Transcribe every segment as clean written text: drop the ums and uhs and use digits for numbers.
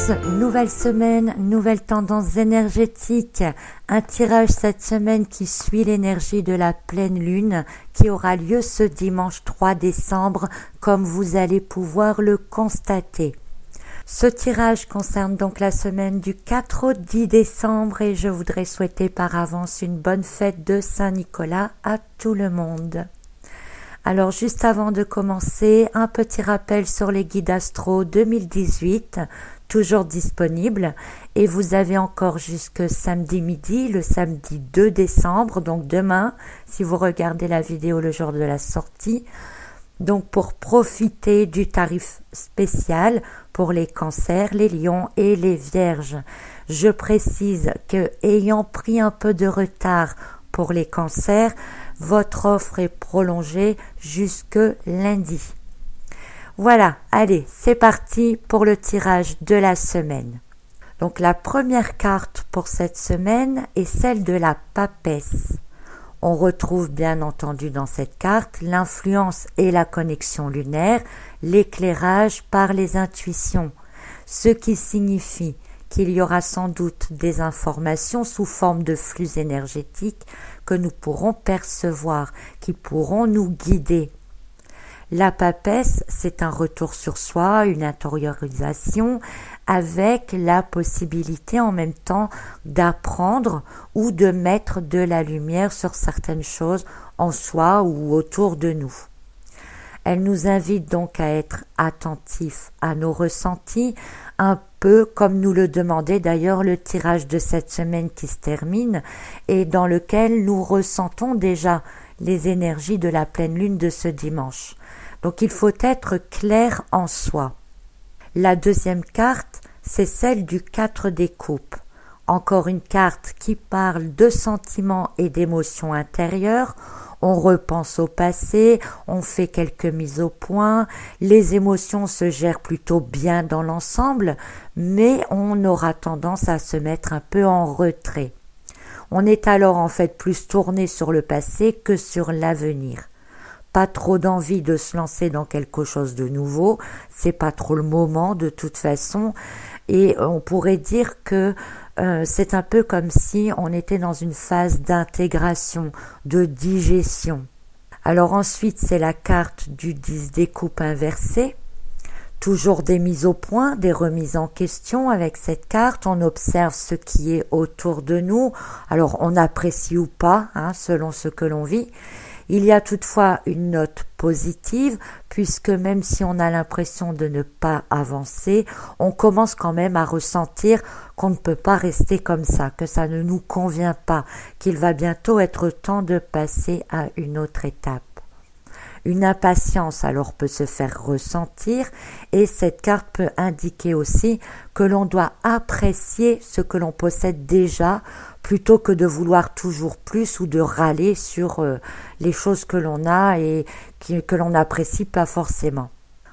tous, nouvelle semaine, nouvelle tendance énergétique, un tirage cette semaine qui suit l'énergie de la pleine lune qui aura lieu ce dimanche 3 décembre comme vous allez pouvoir le constater. Ce tirage concerne donc la semaine du 4 au 10 décembre et je voudrais souhaiter par avance une bonne fête de Saint-Nicolas à tout le monde. Alors juste avant de commencer, un petit rappel sur les guides astro 2018, toujours disponibles, et vous avez encore jusque samedi midi, le samedi 2 décembre, donc demain, si vous regardez la vidéo le jour de la sortie, donc pour profiter du tarif spécial pour les cancers, les lions et les vierges. Je précise que ayant pris un peu de retard pour les cancers, votre offre est prolongée jusque lundi. Voilà, allez, c'est parti pour le tirage de la semaine. Donc la première carte pour cette semaine est celle de la papesse. On retrouve bien entendu dans cette carte l'influence et la connexion lunaire, l'éclairage par les intuitions, ce qui signifie qu'il y aura sans doute des informations sous forme de flux énergétiques que nous pourrons percevoir, qui pourront nous guider. La papesse, c'est un retour sur soi, une intériorisation, avec la possibilité en même temps d'apprendre ou de mettre de la lumière sur certaines choses en soi ou autour de nous. Elle nous invite donc à être attentifs à nos ressentis, un peu comme nous le demandait d'ailleurs le tirage de cette semaine qui se termine et dans lequel nous ressentons déjà les énergies de la pleine lune de ce dimanche. Donc il faut être clair en soi. La deuxième carte, c'est celle du 4 des coupes. Encore une carte qui parle de sentiments et d'émotions intérieures. On repense au passé, on fait quelques mises au point, les émotions se gèrent plutôt bien dans l'ensemble, mais on aura tendance à se mettre un peu en retrait. On est alors en fait plus tourné sur le passé que sur l'avenir. Pas trop d'envie de se lancer dans quelque chose de nouveau, c'est pas trop le moment de toute façon, et on pourrait dire que c'est un peu comme si on était dans une phase d'intégration, de digestion. Alors ensuite, c'est la carte du 10 des coupes inversées. Toujours des mises au point, des remises en question avec cette carte. On observe ce qui est autour de nous. Alors on apprécie ou pas, selon ce que l'on vit. Il y a toutefois une note positive, puisque même si on a l'impression de ne pas avancer, on commence quand même à ressentir qu'on ne peut pas rester comme ça, que ça ne nous convient pas, qu'il va bientôt être temps de passer à une autre étape. Une impatience alors peut se faire ressentir et cette carte peut indiquer aussi que l'on doit apprécier ce que l'on possède déjà plutôt que de vouloir toujours plus ou de râler sur les choses que l'on a et que l'on n'apprécie pas forcément.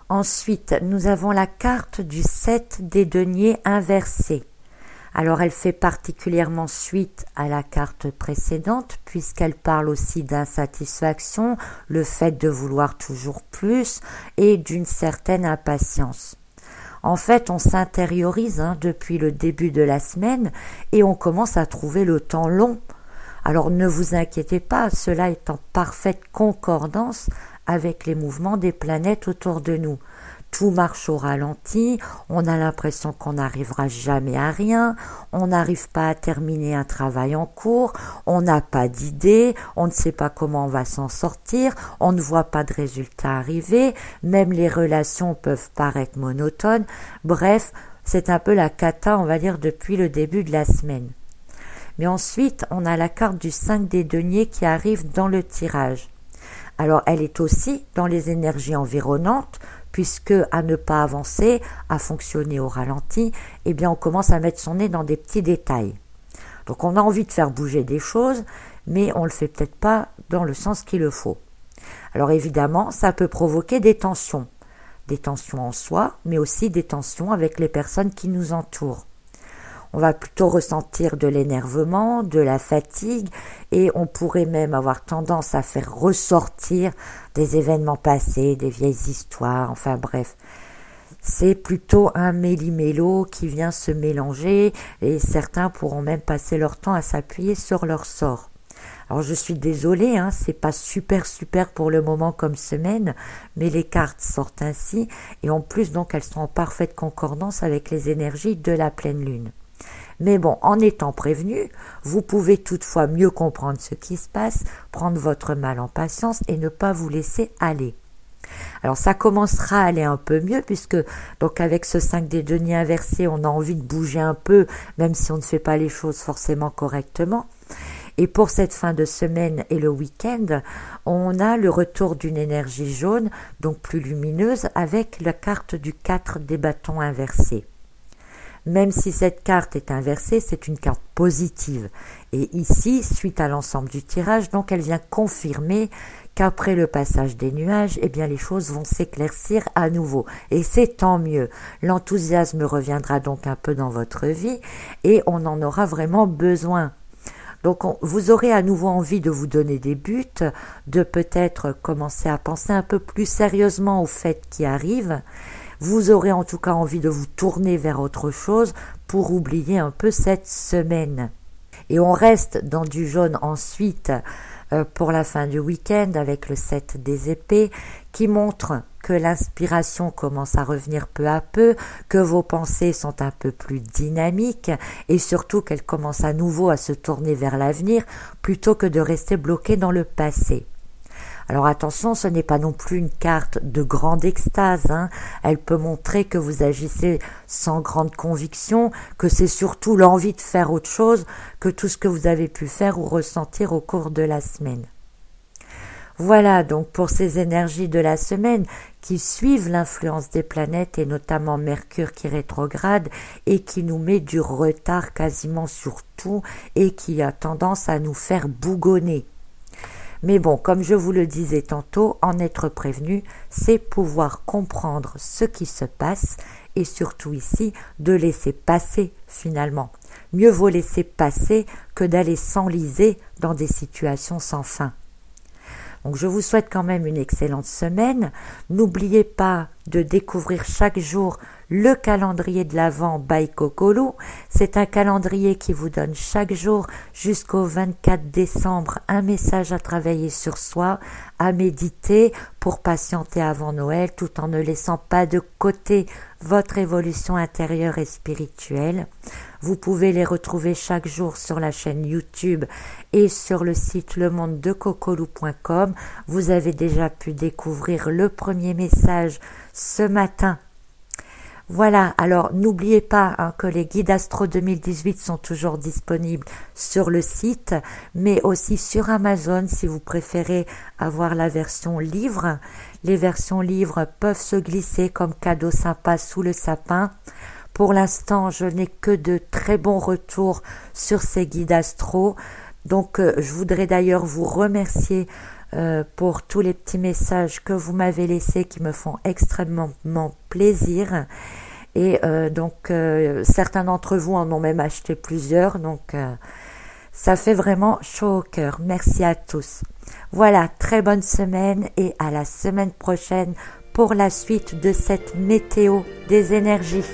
Ensuite, nous avons la carte du 7 des deniers inversés. Alors elle fait particulièrement suite à la carte précédente puisqu'elle parle aussi d'insatisfaction, le fait de vouloir toujours plus et d'une certaine impatience. En fait, on s'intériorise depuis le début de la semaine et on commence à trouver le temps long. Alors ne vous inquiétez pas, cela est en parfaite concordance avec les mouvements des planètes autour de nous. Tout marche au ralenti, on a l'impression qu'on n'arrivera jamais à rien, on n'arrive pas à terminer un travail en cours, on n'a pas d'idée, on ne sait pas comment on va s'en sortir, on ne voit pas de résultats arriver, même les relations peuvent paraître monotones. Bref, c'est un peu la cata, on va dire, depuis le début de la semaine. Mais ensuite, on a la carte du 5 des deniers qui arrive dans le tirage. Alors, elle est aussi dans les énergies environnantes, puisque à ne pas avancer, à fonctionner au ralenti, eh bien on commence à mettre son nez dans des petits détails. Donc on a envie de faire bouger des choses, mais on ne le fait peut-être pas dans le sens qu'il le faut. Alors évidemment, ça peut provoquer des tensions en soi, mais aussi des tensions avec les personnes qui nous entourent. On va plutôt ressentir de l'énervement, de la fatigue et on pourrait même avoir tendance à faire ressortir des événements passés, des vieilles histoires, enfin bref. C'est plutôt un méli-mélo qui vient se mélanger et certains pourront même passer leur temps à s'appuyer sur leur sort. Alors je suis désolée, c'est pas super pour le moment comme semaine, mais les cartes sortent ainsi et en plus donc elles sont en parfaite concordance avec les énergies de la pleine lune. Mais bon, en étant prévenu, vous pouvez toutefois mieux comprendre ce qui se passe, prendre votre mal en patience et ne pas vous laisser aller. Alors ça commencera à aller un peu mieux puisque donc avec ce 5 des deniers inversé, on a envie de bouger un peu, même si on ne fait pas les choses forcément correctement. Et pour cette fin de semaine et le week-end, on a le retour d'une énergie jaune, donc plus lumineuse, avec la carte du 4 des bâtons inversés. Même si cette carte est inversée, c'est une carte positive. Et ici, suite à l'ensemble du tirage, donc elle vient confirmer qu'après le passage des nuages, les choses vont s'éclaircir à nouveau. Et c'est tant mieux. L'enthousiasme reviendra donc un peu dans votre vie et on en aura vraiment besoin. Donc vous aurez à nouveau envie de vous donner des buts, de peut-être commencer à penser un peu plus sérieusement aux fêtes qui arrivent. Vous aurez en tout cas envie de vous tourner vers autre chose pour oublier un peu cette semaine. Et on reste dans du jaune ensuite pour la fin du week-end avec le 7 des épées qui montre que l'inspiration commence à revenir peu à peu, que vos pensées sont un peu plus dynamiques et surtout qu'elles commencent à nouveau à se tourner vers l'avenir plutôt que de rester bloquées dans le passé. Alors attention, ce n'est pas non plus une carte de grande extase, Elle peut montrer que vous agissez sans grande conviction, que c'est surtout l'envie de faire autre chose que tout ce que vous avez pu faire ou ressentir au cours de la semaine. Voilà donc pour ces énergies de la semaine qui suivent l'influence des planètes et notamment Mercure qui rétrograde et qui nous met du retard quasiment sur tout et qui a tendance à nous faire bougonner. Mais bon, comme je vous le disais tantôt, en être prévenu, c'est pouvoir comprendre ce qui se passe et surtout ici, de laisser passer finalement. Mieux vaut laisser passer que d'aller s'enliser dans des situations sans fin. Donc je vous souhaite quand même une excellente semaine. N'oubliez pas de découvrir chaque jour le calendrier de l'Avent by Kokolu. C'est un calendrier qui vous donne chaque jour jusqu'au 24 décembre un message à travailler sur soi, à méditer pour patienter avant Noël tout en ne laissant pas de côté votre évolution intérieure et spirituelle. Vous pouvez les retrouver chaque jour sur la chaîne YouTube et sur le site lemondedekokolu.com. Vous avez déjà pu découvrir le premier message ce matin. Voilà, alors n'oubliez pas que les guides Astro 2018 sont toujours disponibles sur le site, mais aussi sur Amazon si vous préférez avoir la version livre. Les versions livres peuvent se glisser comme cadeau sympa sous le sapin. Pour l'instant, je n'ai que de très bons retours sur ces guides Astro. Donc, je voudrais d'ailleurs vous remercier pour tous les petits messages que vous m'avez laissés qui me font extrêmement plaisir. Et certains d'entre vous en ont même acheté plusieurs. Donc, ça fait vraiment chaud au cœur. Merci à tous. Voilà, très bonne semaine et à la semaine prochaine pour la suite de cette météo des énergies.